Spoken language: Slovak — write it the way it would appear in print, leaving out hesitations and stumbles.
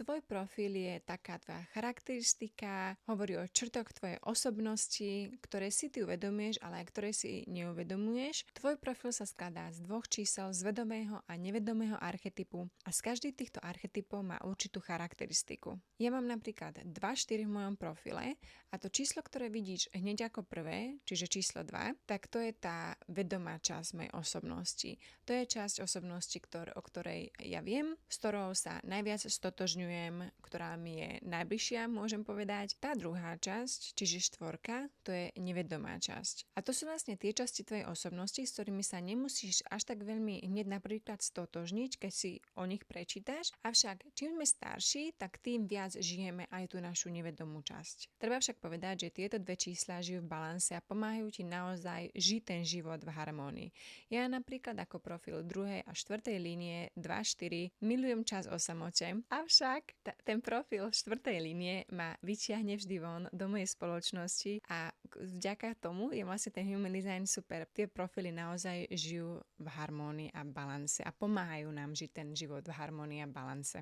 tvoj profil je taká tvoja charakteristika, hovorí o črtoch tvojej osobnosti, ktoré si ty uvedomuješ, ale aj ktoré si neuvedomuješ. Tvoj profil sa skladá z 2 čísel, z vedomého a nevedomého archetypu a z každý týchto archetypov má určitú charakteristiku. Ja mám napríklad 2-4 v mojom profile a to číslo, ktoré vidíš hneď ako prvé, čiže číslo 2, tak to je tá vedomá časť mojej osobnosti. To je časť osobnosti, o ktorej ja viem, s ktorou sa najviac stotožňujem, ktorá mi je najbližšia, môžem povedať. Tá druhá časť, čiže 4, to je nevedomá časť. A to sú vlastne tie časti tvojej osobnosti, s ktorými sa nemusíš až tak veľmi hneď napríklad stotožniť, keď si o nich prečítaš. Avšak čím sme starší, tak tým viac žijeme aj tú našu nevedomú časť. Treba však povedať, že tieto dve čísla žijú v balanse a pomáhajú ti naozaj žiť ten život v harmónii. Ja napríklad ako profil 2. a 4. línie 2-4 milujem čas o samote, avšak ten profil 4. línie ma vyťahne vždy von do mojej spoločnosti a vďaka tomu je vlastne ten human design super. Tie profily naozaj žijú v harmónii a balanse a pomáhajú nám žiť ten život v harmónii a balance.